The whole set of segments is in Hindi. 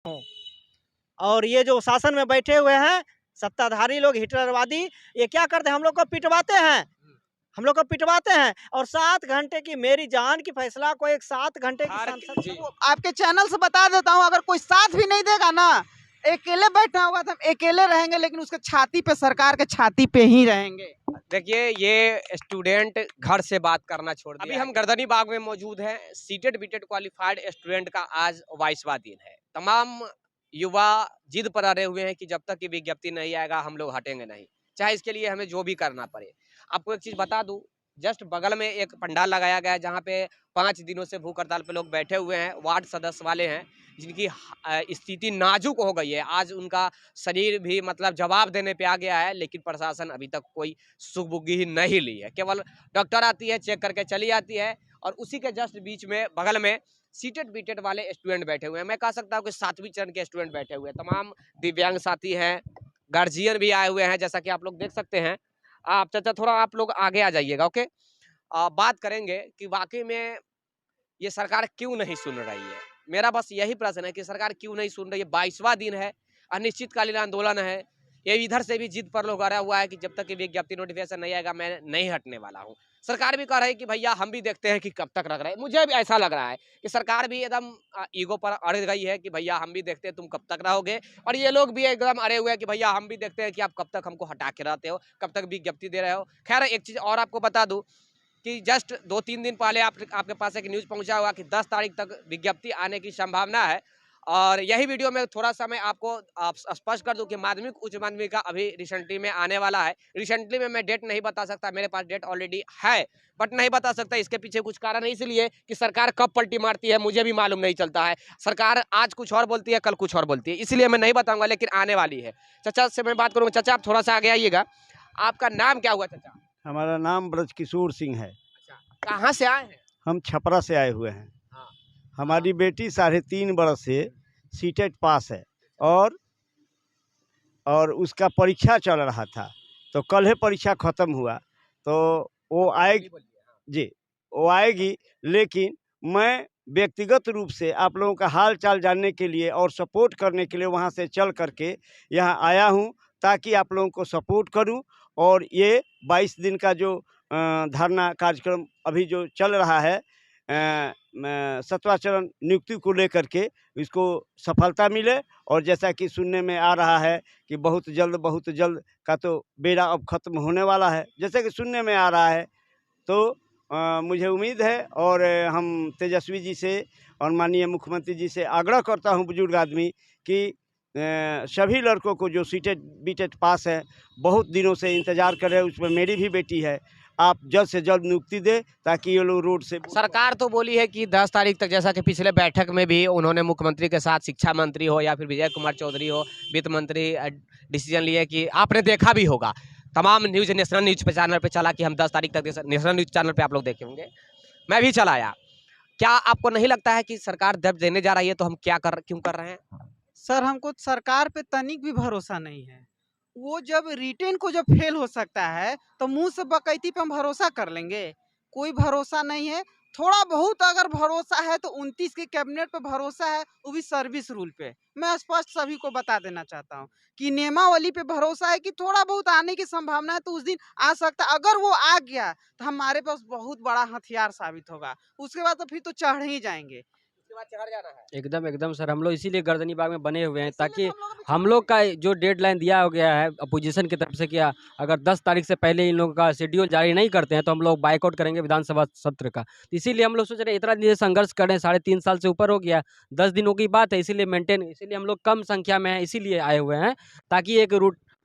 और ये जो शासन में बैठे हुए हैं सत्ताधारी लोग, हिटलरवादी, ये क्या करते हैं, हम लोग को पिटवाते हैं, हम लोग को पिटवाते हैं। और 7 घंटे की मेरी जान की फैसला को एक 7 घंटे की सांसद जी। आपके चैनल से बता देता हूँ, अगर कोई साथ भी नहीं देगा ना, अकेले बैठा होगा तो हम अकेले रहेंगे, लेकिन उसके छाती पे, सरकार के छाती पे ही रहेंगे। देखिए, ये स्टूडेंट घर से बात करना छोड़ दिया। अभी हम गर्दनी बाग में मौजूद हैं। सीटेट बीटेट क्वालिफाइड स्टूडेंट का आज 22वां दिन है। तमाम युवा जिद पर अड़े हुए हैं कि जब तक ये विज्ञप्ति नहीं आएगा हम लोग हटेंगे नहीं, चाहे इसके लिए हमें जो भी करना पड़े। आपको एक चीज बता दूं, जस्ट बगल में एक पंडाल लगाया गया है जहाँ पे 5 दिनों से भूख हड़ताल पे लोग बैठे हुए हैं। वार्ड सदस्य वाले हैं जिनकी स्थिति नाजुक हो गई है। आज उनका शरीर भी मतलब जवाब देने पे आ गया है, लेकिन प्रशासन अभी तक कोई सुगबुग्गी ही नहीं ली है। केवल डॉक्टर आती है, चेक करके चली जाती है, और उसी के जस्ट बीच में बगल में सीटेट बीटेट वाले स्टूडेंट बैठे हुए हैं। मैं कह सकता हूँ कि 7वीं चरण के स्टूडेंट बैठे हुए हैं। तमाम दिव्यांग साथी हैं, गार्जियन भी आए हुए हैं, जैसा कि आप लोग देख सकते हैं। आप चाचा थोड़ा आप लोग आगे आ जाइएगा, ओके। बात करेंगे कि वाकई में ये सरकार क्यों नहीं सुन रही है। मेरा बस यही प्रश्न है कि सरकार क्यों नहीं सुन रही है। 22वां दिन है, अनिश्चितकालीन आंदोलन है। ये इधर से भी जिद पर लोग अड़ा हुआ है कि जब तक ये विज्ञप्ति नोटिफिकेशन नहीं आएगा मैं नहीं हटने वाला हूँ। सरकार भी कह रही है कि भैया हम भी देखते हैं कि कब तक रख रहे हैं। मुझे भी ऐसा लग रहा है कि सरकार भी एकदम ईगो पर अड़ गई है कि भैया हम भी देखते हैं तुम कब तक रहोगे, और ये लोग भी एकदम अड़े हुए हैं कि भैया हम भी देखते हैं कि आप कब तक हमको हटा के रहते हो, कब तक विज्ञप्ति दे रहे हो। खैर, एक चीज और आपको बता दूं कि जस्ट 2-3 दिन पहले आपके पास एक न्यूज़ पहुंचा हुआ कि 10 तारीख तक विज्ञप्ति आने की संभावना है। और यही वीडियो में थोड़ा सा मैं आपको स्पष्ट कर दूं कि माध्यमिक उच्च माध्यमिक का अभी रिसेंटली में आने वाला है। रिसेंटली में मैं डेट नहीं बता सकता, मेरे पास डेट ऑलरेडी है, बट नहीं बता सकता। इसके पीछे कुछ कारण है, इसलिए कि सरकार कब पलटी मारती है मुझे भी मालूम नहीं चलता है। सरकार आज कुछ और बोलती है, कल कुछ और बोलती है, इसलिए मैं नहीं बताऊंगा, लेकिन आने वाली है। चाचा से मैं बात करूँगा। चाचा आप थोड़ा सा आगे आइएगा। आपका नाम क्या हुआ चाचा? हमारा नाम ब्रजकिशोर सिंह है। कहाँ से आए हैं? हम छपरा से आए हुए हैं। हाँ। हमारी बेटी 3.5 बरस से सीटेट पास है, और उसका परीक्षा चल रहा था, तो कल ही परीक्षा ख़त्म हुआ, तो वो आएगी जी, वो आएगी। लेकिन मैं व्यक्तिगत रूप से आप लोगों का हाल चाल जानने के लिए और सपोर्ट करने के लिए वहाँ से चल करके यहाँ आया हूँ, ताकि आप लोगों को सपोर्ट करूँ। और ये 22 दिन का जो धरना कार्यक्रम अभी जो चल रहा है, 7वां चरण नियुक्ति को लेकर के, इसको सफलता मिले। और जैसा कि सुनने में आ रहा है कि बहुत जल्द का तो बेड़ा अब ख़त्म होने वाला है, जैसे कि सुनने में आ रहा है। तो मुझे उम्मीद है, और हम तेजस्वी जी से और माननीय मुख्यमंत्री जी से आग्रह करता हूं, बुजुर्ग आदमी, कि सभी लड़कों को जो सीटेट बीटेट पास है, बहुत दिनों से इंतज़ार कर रहे हैं, उसमें मेरी भी बेटी है, आप जल्द से जल्द नियुक्ति दें, ताकि ये लोग रोड से। सरकार तो बोली है कि 10 तारीख तक, जैसा कि पिछले बैठक में भी उन्होंने मुख्यमंत्री के साथ शिक्षा मंत्री हो या फिर विजय कुमार चौधरी हो, वित्त मंत्री, डिसीजन लिए कि आपने देखा भी होगा, तमाम न्यूज़ नेशनल न्यूज़ पे चैनल पे चला कि हम 10 तारीख तक, नेशनल न्यूज़ चैनल पे आप लोग देखे होंगे, मैं भी चलाया। क्या आपको नहीं लगता है कि सरकार जब देने जा रही है तो हम क्यों कर रहे हैं? सर, हमको सरकार पे तनिक भी भरोसा नहीं है। वो जब रिटेन को जब फेल हो सकता है तो मुंह से बकैती पे हम भरोसा कर लेंगे? कोई भरोसा नहीं है। थोड़ा बहुत अगर भरोसा है तो 29 के कैबिनेट पे भरोसा है, वो भी सर्विस रूल पे। मैं स्पष्ट सभी को बता देना चाहता हूँ कि नियमावली पे भरोसा है कि थोड़ा बहुत आने की संभावना है, तो उस दिन आ सकता है। अगर वो आ गया तो हमारे पास बहुत बड़ा हथियार साबित होगा। उसके बाद तो फिर तो चढ़ ही जाएंगे। एकदम एकदम सर, हम लोग इसीलिए गर्दनी बाग में बने हुए हैं, ताकि हम लोग का जो डेडलाइन दिया हो गया है अपोजिशन की तरफ से, किया अगर 10 तारीख से पहले इन लोगों का शेड्यूल जारी नहीं करते हैं तो हम लोग बाइकआउट करेंगे विधानसभा सत्र का। तो इसीलिए हम लोग सोच रहे हैं, इतना दिन से संघर्ष कर रहे हैं, 3.5 साल से ऊपर हो गया, 10 दिनों की बात है, इसीलिए हम लोग कम संख्या में हैं, इसीलिए आए हुए हैं, ताकि एक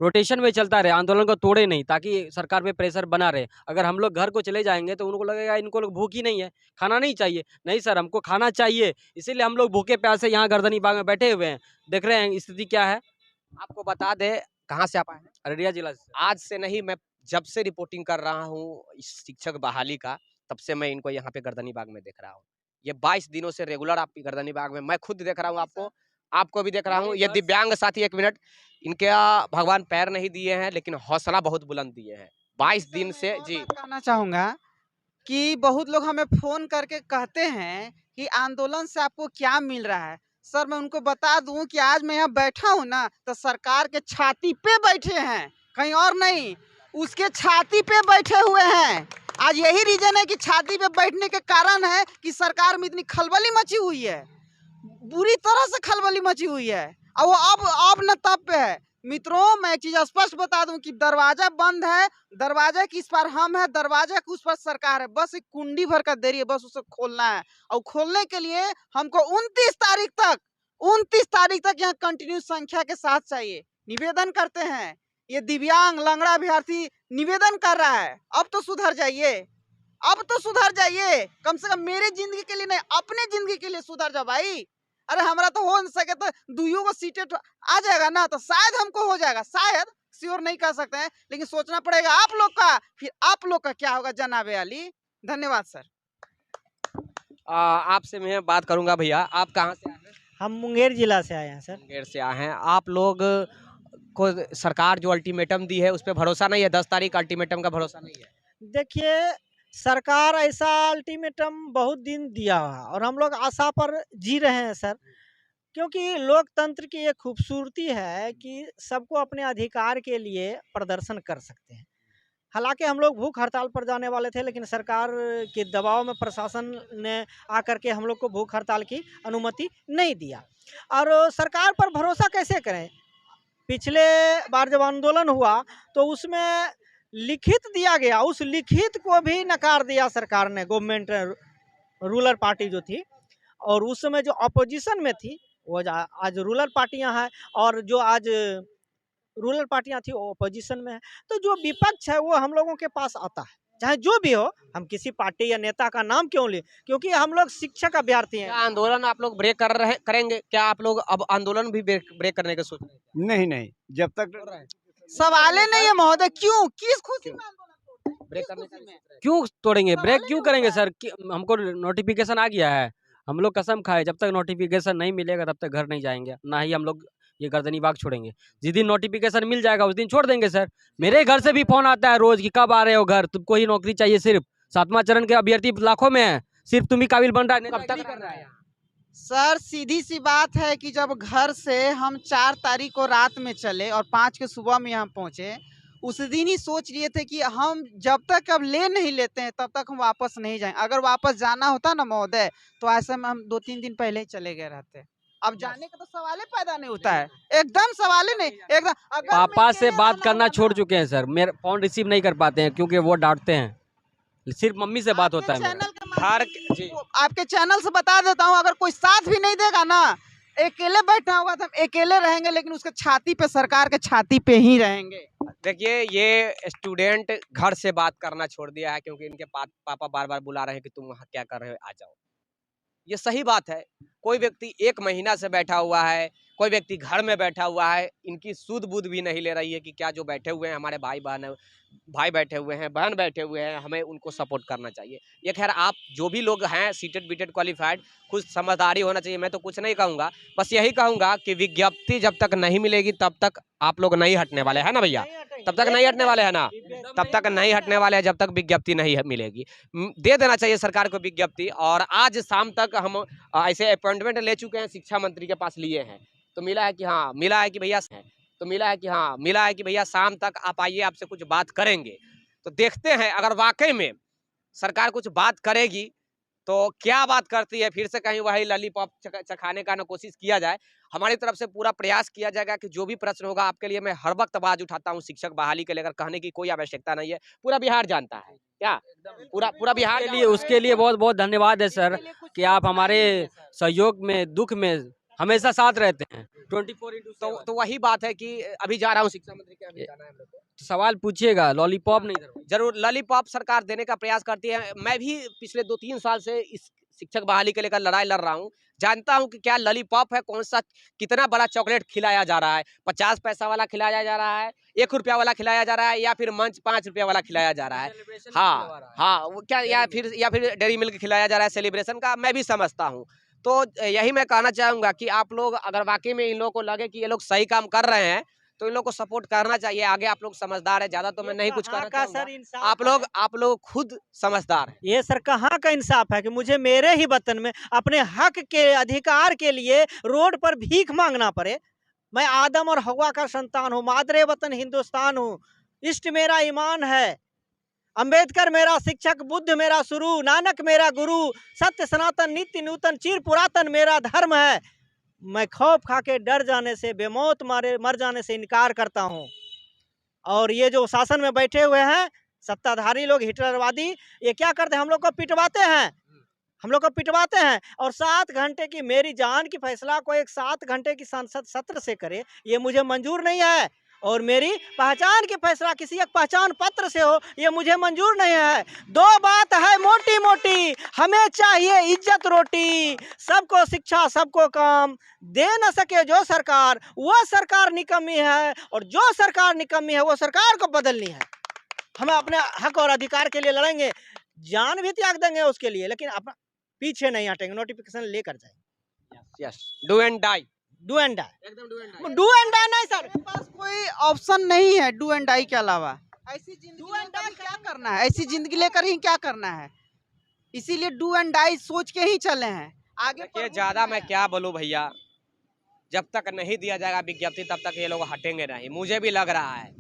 रोटेशन में चलता रहे, आंदोलन को तोड़े नहीं, ताकि सरकार पे प्रेशर बना रहे। अगर हम लोग घर को चले जाएंगे तो उनको लगेगा इनको लोग भूख ही नहीं है, खाना नहीं चाहिए। नहीं सर, हमको खाना चाहिए, इसीलिए हम लोग भूखे प्यासे यहाँ गर्दनी बाग में बैठे हुए हैं। देख रहे हैं स्थिति क्या है। आपको बता दे, कहाँ से आप आए हैं? अररिया जिला से। आज से नहीं, मैं जब से रिपोर्टिंग कर रहा हूँ इस शिक्षक बहाली का, तब से मैं इनको यहाँ पे गर्दनी बाग में देख रहा हूँ। ये 22 दिनों से रेगुलर आपकी गर्दनी बाग में मैं खुद देख रहा हूँ, आपको भी देख रहा हूँ। ये दिव्यांग साथी, 1 मिनट, इनके भगवान पैर नहीं दिए हैं, लेकिन हौसला बहुत बुलंद दिए हैं 22 दिन से। जी, कहना चाहूँगा कि बहुत लोग हमें फ़ोन करके कहते हैं कि आंदोलन से आपको क्या मिल रहा है? सर मैं उनको बता दूं कि आज मैं यहाँ बैठा हूँ ना, तो सरकार के छाती पे बैठे हैं, कहीं और नहीं, उसके छाती पे बैठे हुए हैं। आज यही रीजन है कि छाती पे बैठने के कारण है कि सरकार में इतनी खलबली मची हुई है, बुरी तरह से खलबली मची हुई है, और वो अब न तब पे है। मित्रों, मैं एक चीज स्पष्ट बता दूं कि दरवाजा बंद है, दरवाजा की इस पर हम है, दरवाजा की उस पर सरकार है, बस एक कुंडी भर का देरी है, बस उसे खोलना है। और खोलने के लिए हमको 29 तारीख तक यहाँ कंटिन्यू संख्या के साथ चाहिए। निवेदन करते हैं, ये दिव्यांग लंगड़ा अभ्यर्थी निवेदन कर रहा है, अब तो सुधर जाइए, अब तो सुधर जाइए, कम से कम मेरी जिंदगी के लिए नहीं, अपने जिंदगी के लिए सुधर जा भाई। अरे हमारा तो हो नहीं सके तो दुइयों को सीटें आ जाएगा ना, तो शायद हमको हो जाएगा, शायद, श्योर नहीं कर सकते हैं, लेकिन सोचना पड़ेगा आप लोग का, फिर आप लोग का क्या होगा जनाबे अली। धन्यवाद सर। आपसे मैं बात करूंगा। भैया आप कहाँ से आए हैं? हम मुंगेर जिला से आए हैं सर। मुंगेर से आए हैं। आप लोग को सरकार जो अल्टीमेटम दी है उस पर भरोसा नहीं है? 10 तारीख अल्टीमेटम का भरोसा नहीं है? देखिए, सरकार ऐसा अल्टीमेटम बहुत दिन दिया हुआ है और हम लोग आशा पर जी रहे हैं सर, क्योंकि लोकतंत्र की एक खूबसूरती है कि सबको अपने अधिकार के लिए प्रदर्शन कर सकते हैं। हालांकि हम लोग भूख हड़ताल पर जाने वाले थे, लेकिन सरकार के दबाव में प्रशासन ने आकर के हम लोग को भूख हड़ताल की अनुमति नहीं दिया। और सरकार पर भरोसा कैसे करें? पिछले बार जब आंदोलन हुआ तो उसमें लिखित दिया गया, उस लिखित को भी नकार दिया सरकार ने, गवर्नमेंट रूलर पार्टी जो थी, और उस समय जो अपोजिशन में थी वो आज रूलर पार्टियां हैं, और जो आज रूलर पार्टियां थी वो अपोजिशन में है। तो जो विपक्ष है वो हम लोगों के पास आता है, चाहे जो भी हो, हम किसी पार्टी या नेता का नाम क्यों लें, क्योंकि हम लोग शिक्षक अभ्यर्थी हैं। क्या आंदोलन आप लोग ब्रेक करेंगे? क्या आप लोग अब आंदोलन भी ब्रेक करने का सोच रहे हैं? नहीं नहीं, जब तक सवाले नहीं है महोदय, क्यों, किस खुशी में आंदोलन ब्रेक करने का क्यों तोड़ेंगे? ब्रेक सवाल क्यों ही करेंगे होता है। सर? हमको नोटिफिकेशन आ गया है, हम लोग कसम खाए जब तक नोटिफिकेशन नहीं मिलेगा तब तक घर नहीं जाएंगे, ना ही हम लोग ये गर्दनी बाग छोड़ेंगे। जिस दिन नोटिफिकेशन मिल जाएगा उस दिन छोड़ देंगे सर। मेरे घर से भी फोन आता है रोज कि कब आ रहे हो घर, तुमको ही नौकरी चाहिए, सिर्फ 7वां चरण के अभ्यर्थी लाखों में है, सिर्फ तुम ही काबिल बन रहा है। कब तक कर रहा है? सर सीधी सी बात है कि जब घर से हम 4 तारीख को रात में चले और 5 के सुबह में यहाँ पहुँचे, उस दिन ही सोच लिए थे कि हम जब तक अब ले नहीं लेते हैं तब तक हम वापस नहीं जाएंगे। अगर वापस जाना होता ना महोदय, तो ऐसे में हम 2-3 दिन पहले ही चले गए रहते। अब जाने का तो सवाल ही पैदा नहीं होता है, एकदम सवाल ही नहीं, एकदम। अगर पापा मैं से अकेले बात रहना करना होगा छोड़ ना, चुके हैं सर, मेरे फोन रिसीव नहीं कर पाते हैं क्योंकि वो डांटते हैं, सिर्फ मम्मी से बात होता है मेरा। चैनल के हर माध्यम से जी। आपके चैनल से बता देता हूँ, अगर कोई साथ भी नहीं देगा ना, अकेले बैठना होगा तो हम अकेले रहेंगे, लेकिन उसके छाती पे, सरकार के छाती पे ही रहेंगे। देखिए, ये स्टूडेंट घर से बात करना छोड़ दिया है क्योंकि इनके पापा बार बार बुला रहे हैं कि तुम वहाँ क्या कर रहे हो, आ जाओ। ये सही बात है। कोई व्यक्ति 1 महीना से बैठा हुआ है, कोई व्यक्ति घर में बैठा हुआ है, इनकी सूद बूद भी नहीं ले रही है कि क्या जो बैठे हुए हैं हमारे भाई बैठे हुए हैं, बहन बैठे हुए हैं, हमें उनको सपोर्ट करना चाहिए। ये खैर आप जो भी लोग हैं सीटेड बीटेड क्वालिफाइड, कुछ समझदारी होना चाहिए। मैं तो कुछ नहीं कहूँगा, बस यही कहूँगा कि विज्ञप्ति जब तक नहीं मिलेगी तब तक आप लोग नहीं हटने वाले हैं ना भैया? तब तक नहीं हटने वाले हैं ना? तब तक नहीं हटने वाले हैं जब तक विज्ञप्ति नहीं मिलेगी। दे देना चाहिए सरकार को विज्ञप्ति। और आज शाम तक हम ऐसे अपॉइंटमेंट ले चुके हैं, शिक्षा मंत्री के पास लिए हैं, तो मिला है कि हाँ, मिला है कि भैया मिला है कि भैया शाम तक आप आइए, आपसे कुछ बात करेंगे। तो देखते हैं अगर वाकई में सरकार कुछ बात करेगी तो क्या बात करती है, फिर से कहीं वही लॉलीपॉप चखाने का ना कोशिश किया जाए। हमारी तरफ से पूरा प्रयास किया जाएगा कि जो भी प्रश्न होगा आपके लिए मैं हर वक्त आवाज उठाता हूँ। शिक्षक बहाली के लेकर कहने की कोई आवश्यकता नहीं है, पूरा बिहार जानता है। क्या पूरा बिहार उसके लिए बहुत बहुत धन्यवाद है सर कि आप हमारे सहयोग में, दुख में हमेशा साथ रहते हैं 24/7। तो वही बात है कि अभी जा रहा हूँ शिक्षा मंत्री के, अभी जाना है हम लोग को। सवाल पूछिएगा, लॉलीपॉप नहीं दरवाजा। जरूर लॉलीपॉप सरकार देने का प्रयास करती है। मैं भी पिछले 2-3 साल से इस शिक्षक बहाली के लेकर लड़ाई लड़ रहा हूँ, जानता हूँ कि क्या लॉलीपॉप है, कौन सा, कितना बड़ा चॉकलेट खिलाया जा रहा है। 50 पैसा वाला खिलाया जा रहा है, 1 रुपया वाला खिलाया जा रहा है, या फिर मंच 5 रुपया वाला खिलाया जा रहा है। हाँ, वो क्या, या फिर डेयरी मिल्क खिलाया जा रहा है सेलिब्रेशन का, मैं भी समझता हूँ। तो यही मैं कहना चाहूँगा कि आप लोग अगर वाकई में इन लोगों को लगे कि ये लोग सही काम कर रहे हैं तो इन लोग को सपोर्ट करना चाहिए। आगे आप लोग समझदार है, ज्यादा तो मैं नहीं कुछ कहाँ कहना का चाहूंगा। सर इंसाफ आप लोग खुद समझदार हैं। ये सर कहाँ का इंसाफ है कि मुझे मेरे ही वतन में अपने हक के अधिकार के लिए रोड पर भीख मांगना पड़े। मैं आदम और हवा का संतान हूँ, मादरे वतन हिंदुस्तान हूँ, इष्ट मेरा ईमान है, अंबेडकर मेरा शिक्षक, बुद्ध मेरा शुरू, नानक मेरा गुरु, सत्य सनातन नित्य नूतन चिर पुरातन मेरा धर्म है। मैं खौफ खा के डर जाने से, बेमौत मर जाने से इनकार करता हूँ। और ये जो शासन में बैठे हुए हैं सत्ताधारी लोग, हिटलरवादी, ये क्या करते हैं, हम लोग को पिटवाते हैं, हम लोग को पिटवाते हैं। और 7 घंटे की मेरी जान की फैसला को एक 7 घंटे की संसद सत्र से करे, ये मुझे मंजूर नहीं है। और मेरी पहचान की फैसला किसी एक पहचान पत्र से हो, ये मुझे मंजूर नहीं है। 2 बात है मोटी मोटी, हमें चाहिए इज्जत रोटी, सबको शिक्षा सबको काम, दे न सके जो सरकार वो सरकार निकम्मी है, और जो सरकार निकम्मी है वो सरकार को बदलनी है। हम अपने हक और अधिकार के लिए लड़ेंगे, जान भी त्याग देंगे उसके लिए, लेकिन अपना पीछे नहीं हटेंगे, नोटिफिकेशन लेकर जाएंगे। Yes, do and die, do and die, एकदम do and die. Do and die नहीं सर, मेरे पास कोई ऑप्शन नहीं है डू एंड डाई के अलावा। ऐसी जिंदगी Do and लेकर die ही क्या करना है, ऐसी जिंदगी लेकर ही क्या करना है, इसीलिए डू एंड डाई सोच के ही चले हैं आगे। देखिए ज्यादा मैं क्या बोलूं भैया, जब तक नहीं दिया जाएगा विज्ञप्ति तब तक ये लोग हटेंगे नहीं। मुझे भी लग रहा है,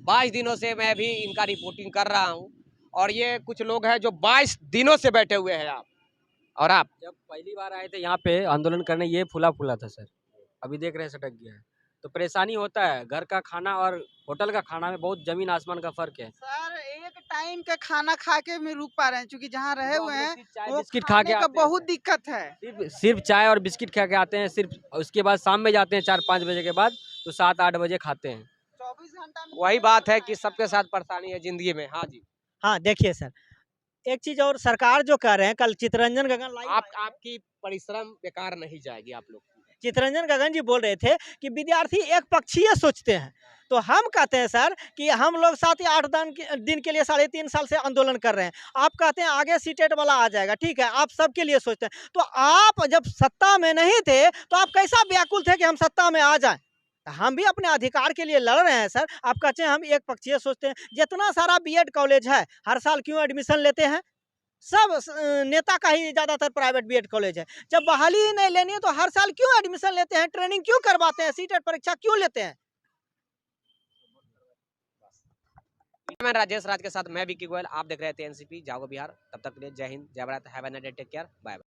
22 दिनों से मैं भी इनका रिपोर्टिंग कर रहा हूं, और ये कुछ लोग हैं जो 22 दिनों से बैठे हुए हैं। आप जब पहली बार आए थे यहाँ पे आंदोलन करने, ये फूला फूला था सर, अभी देख रहे हैं सटक गया है। तो परेशानी होता है, घर का खाना और होटल का खाना में बहुत जमीन आसमान का फर्क है। सर एक टाइम का खाना खा के भी रुक पा रहे हैं, क्योंकि जहाँ रहे हुए हैं चाय वो बिस्किट खा के खाने का आते हैं बहुत सर। दिक्कत है। सिर्फ चाय और बिस्किट खा के आते हैं सिर्फ, उसके बाद शाम में जाते हैं 4-5 बजे के बाद, तो 7-8 बजे खाते हैं। 24 घंटा में वही बात है कि सबके साथ परेशानी है जिंदगी में। हाँ जी, हाँ देखिए सर, एक चीज और सरकार जो कह रहे हैं, कल चितरंजन गगन लाइव आपकी परिश्रम बेकार नहीं जाएगी। आप लोग चितरंजन गगन जी बोल रहे थे कि विद्यार्थी एक पक्षीय सोचते हैं, तो हम कहते हैं सर कि हम लोग 7 या 8 दिन के लिए 3.5 साल से आंदोलन कर रहे हैं। आप कहते हैं आगे सीटेट वाला आ जाएगा, ठीक है, आप सबके लिए सोचते हैं, तो आप जब सत्ता में नहीं थे तो आप कैसा व्याकुल थे कि हम सत्ता में आ जाएं। हम भी अपने अधिकार के लिए लड़ रहे हैं सर। आप कहते हैं हम एक पक्षीय सोचते हैं, जितना सारा बीएड कॉलेज है हर साल क्यों एडमिशन लेते हैं, सब नेता का ही ज्यादातर प्राइवेट बीएड कॉलेज है। जब बहाली ही नहीं लेनी है तो हर साल क्यों एडमिशन लेते हैं, ट्रेनिंग क्यों करवाते हैं, सीटेट परीक्षा क्यों लेते हैं। मैं राजेश राज के साथ मैं विक्की गोयल, आप देख रहे थे एनसीपी जागो बिहार। तब तक के लिए जय हिंद, जय Bharat, have a nice day, take care, bye bye.